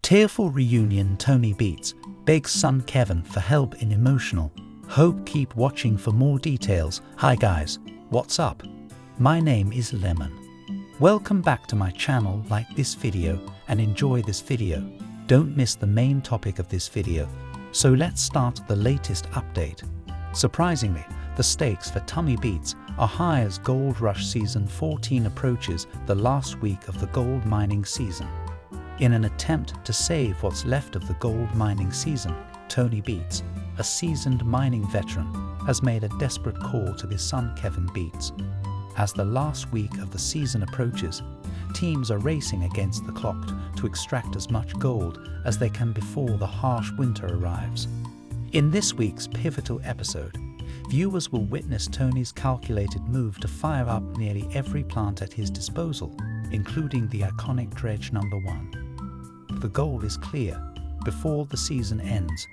Tearful reunion. Tony Beets begs son Kevin for help in emotional. Hope. Keep watching for more details. Hi guys, what's up? My name is Lemon. Welcome back to my channel. Like this video and enjoy this video. Don't miss the main topic of this video. So let's start the latest update. Surprisingly, the stakes for Tony Beets are high as Gold Rush Season 14 approaches the last week of the gold mining season. In an attempt to save what's left of the gold mining season, Tony Beets, a seasoned mining veteran, has made a desperate call to his son Kevin Beets. As the last week of the season approaches, teams are racing against the clock to extract as much gold as they can before the harsh winter arrives. In this week's pivotal episode, viewers will witness Tony's calculated move to fire up nearly every plant at his disposal, including the iconic dredge number 1. The goal is clear. Before the season ends,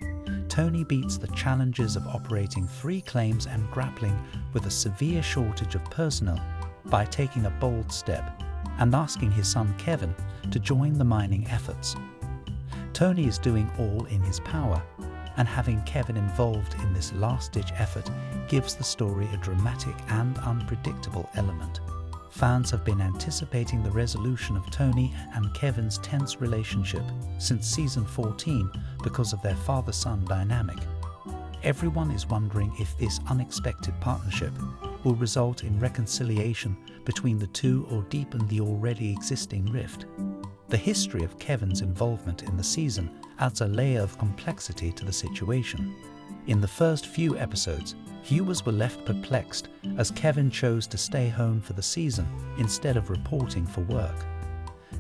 Tony beats the challenges of operating 3 claims and grappling with a severe shortage of personnel by taking a bold step and asking his son Kevin to join the mining efforts. Tony is doing all in his power, and having Kevin involved in this last-ditch effort gives the story a dramatic and unpredictable element. Fans have been anticipating the resolution of Tony and Kevin's tense relationship since Season 14 because of their father-son dynamic. Everyone is wondering if this unexpected partnership will result in reconciliation between the two or deepen the already existing rift. The history of Kevin's involvement in the season adds a layer of complexity to the situation. In the first few episodes, viewers were left perplexed as Kevin chose to stay home for the season instead of reporting for work.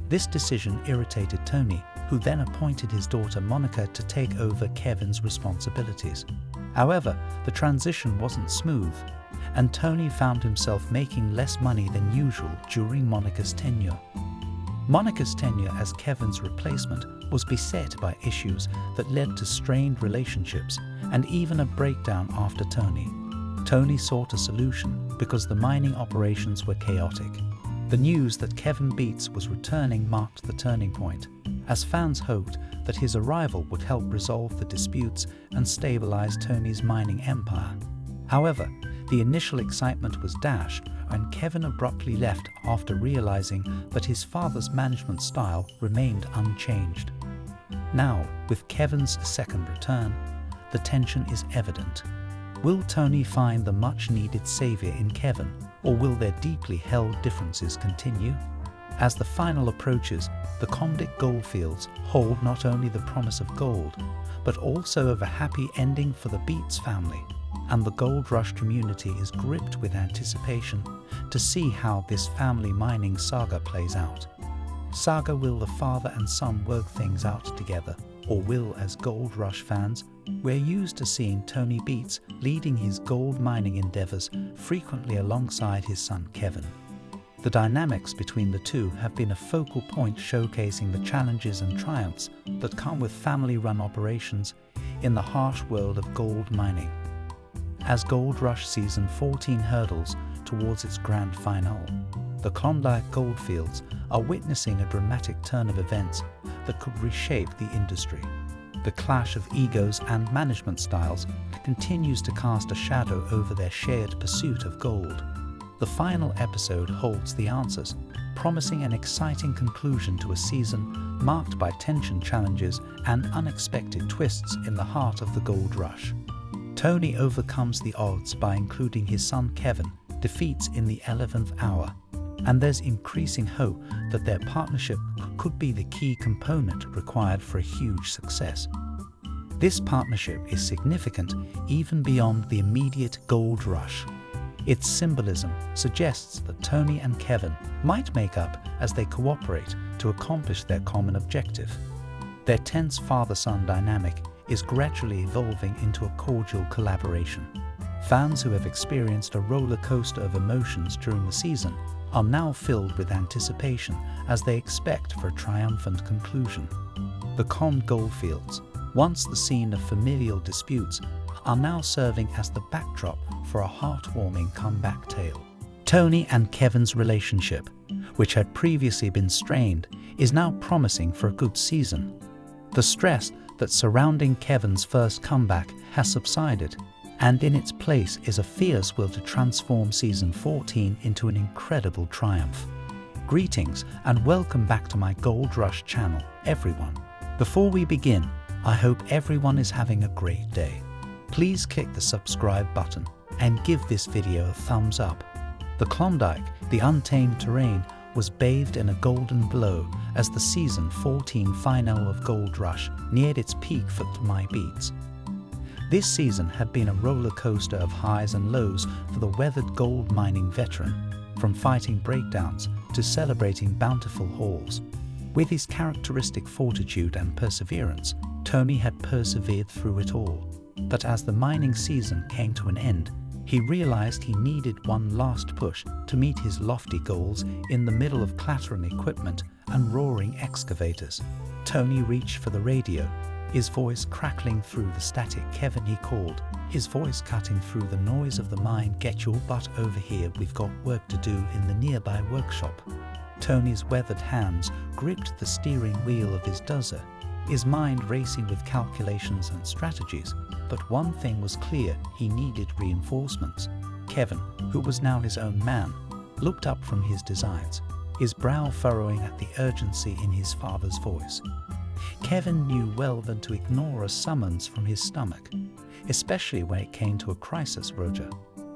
This decision irritated Tony, who then appointed his daughter Monica to take over Kevin's responsibilities. However, the transition wasn't smooth, and Tony found himself making less money than usual during Monica's tenure. Monica's tenure as Kevin's replacement was beset by issues that led to strained relationships and even a breakdown after Tony. Tony sought a solution because the mining operations were chaotic. The news that Kevin Beets was returning marked the turning point, as fans hoped that his arrival would help resolve the disputes and stabilize Tony's mining empire. However, the initial excitement was dashed when Kevin abruptly left after realizing that his father's management style remained unchanged. Now, with Kevin's second return, the tension is evident. Will Tony find the much-needed savior in Kevin, or will their deeply held differences continue? As the final approaches, the Convict goldfields hold not only the promise of gold, but also of a happy ending for the Beets family, and the Gold Rush community is gripped with anticipation to see how this family mining saga plays out. Will the father and son work things out together, or will, as Gold Rush fans, we're used to seeing Tony Beets leading his gold mining endeavors frequently alongside his son Kevin? The dynamics between the two have been a focal point showcasing the challenges and triumphs that come with family-run operations in the harsh world of gold mining. As Gold Rush Season 14 hurdles towards its grand finale, the Klondike goldfields are witnessing a dramatic turn of events that could reshape the industry. The clash of egos and management styles continues to cast a shadow over their shared pursuit of gold. The final episode holds the answers, promising an exciting conclusion to a season marked by tension, challenges, and unexpected twists in the heart of the Gold Rush. Tony overcomes the odds by including his son Kevin, defeats in the 11th hour, and there's increasing hope that their partnership could be the key component required for a huge success. This partnership is significant even beyond the immediate Gold Rush. Its symbolism suggests that Tony and Kevin might make up as they cooperate to accomplish their common objective. Their tense father-son dynamic is gradually evolving into a cordial collaboration. Fans who have experienced a roller coaster of emotions during the season are now filled with anticipation as they expect for a triumphant conclusion. The goldfields, once the scene of familial disputes, are now serving as the backdrop for a heartwarming comeback tale. Tony and Kevin's relationship, which had previously been strained, is now promising for a good season. The stress that's surrounding Kevin's first comeback has subsided, and in its place is a fierce will to transform Season 14 into an incredible triumph. Greetings and welcome back to my Gold Rush channel, everyone. Before we begin, I hope everyone is having a great day. Please click the subscribe button and give this video a thumbs up. The Klondike, the untamed terrain, was bathed in a golden glow as the Season 14 final of Gold Rush neared its peak for my Beets. This season had been a roller coaster of highs and lows for the weathered gold mining veteran, from fighting breakdowns to celebrating bountiful hauls. With his characteristic fortitude and perseverance, Tony had persevered through it all. But as the mining season came to an end, he realized he needed one last push to meet his lofty goals in the middle of clattering equipment and roaring excavators. Tony reached for the radio, his voice crackling through the static. "Kevin," he called, his voice cutting through the noise of the mine. "Get your butt over here, we've got work to do in the nearby workshop." Tony's weathered hands gripped the steering wheel of his dozer, his mind racing with calculations and strategies. But one thing was clear: he needed reinforcements. Kevin, who was now his own man, looked up from his designs, his brow furrowing at the urgency in his father's voice. Kevin knew well than to ignore a summons from his stomach, especially when it came to a crisis. "Roger."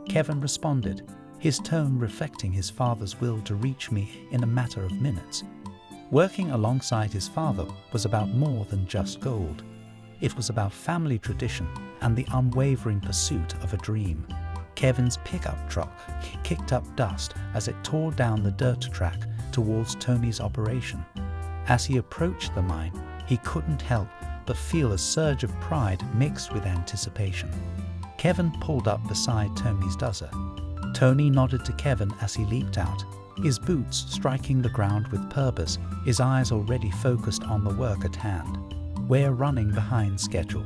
Kevin responded, his tone reflecting his father's will to reach me in a matter of minutes. Working alongside his father was about more than just gold. It was about family tradition and the unwavering pursuit of a dream. Kevin's pickup truck kicked up dust as it tore down the dirt track towards Tony's operation. As he approached the mine, he couldn't help but feel a surge of pride mixed with anticipation. Kevin pulled up beside Tony's dozer. Tony nodded to Kevin as he leaped out, his boots striking the ground with purpose, his eyes already focused on the work at hand. "We're running behind schedule."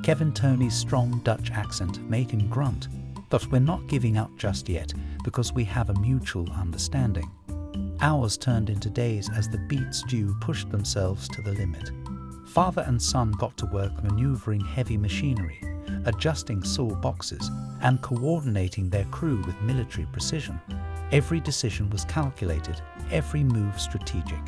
Kevin Tony's strong Dutch accent made him grunt, "but we're not giving up just yet because we have a mutual understanding." Hours turned into days as the Beets stew pushed themselves to the limit. Father and son got to work maneuvering heavy machinery, adjusting saw boxes, and coordinating their crew with military precision. Every decision was calculated, every move strategic.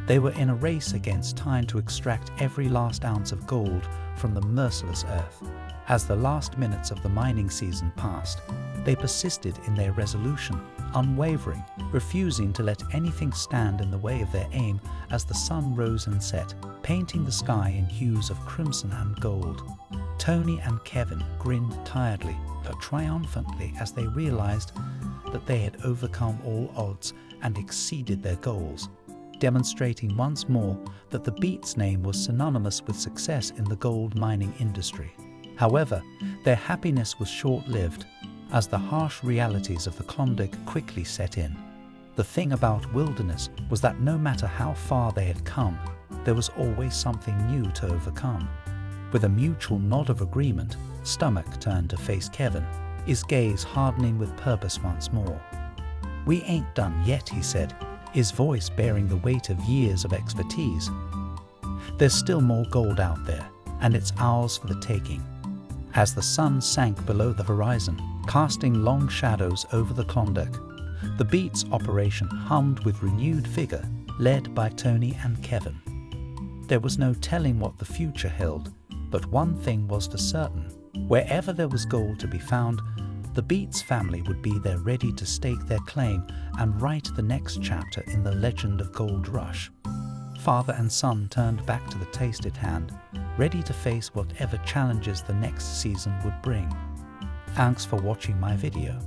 They were in a race against time to extract every last ounce of gold from the merciless earth. As the last minutes of the mining season passed, they persisted in their resolution, unwavering, refusing to let anything stand in the way of their aim as the sun rose and set, painting the sky in hues of crimson and gold. Tony and Kevin grinned tiredly but triumphantly as they realized that they had overcome all odds and exceeded their goals, demonstrating once more that the Beets name was synonymous with success in the gold mining industry. However, their happiness was short-lived, as the harsh realities of the Klondike quickly set in. The thing about wilderness was that no matter how far they had come, there was always something new to overcome. With a mutual nod of agreement, Stomach turned to face Kevin, his gaze hardening with purpose once more. "We ain't done yet," he said, his voice bearing the weight of years of expertise. "There's still more gold out there, and it's ours for the taking." As the sun sank below the horizon, casting long shadows over the Klondike, the Beets operation hummed with renewed vigor, led by Tony and Kevin. There was no telling what the future held, but one thing was for certain: wherever there was gold to be found, the Beets family would be there ready to stake their claim and write the next chapter in the legend of Gold Rush. Father and son turned back to the task at hand, ready to face whatever challenges the next season would bring. Thanks for watching my video.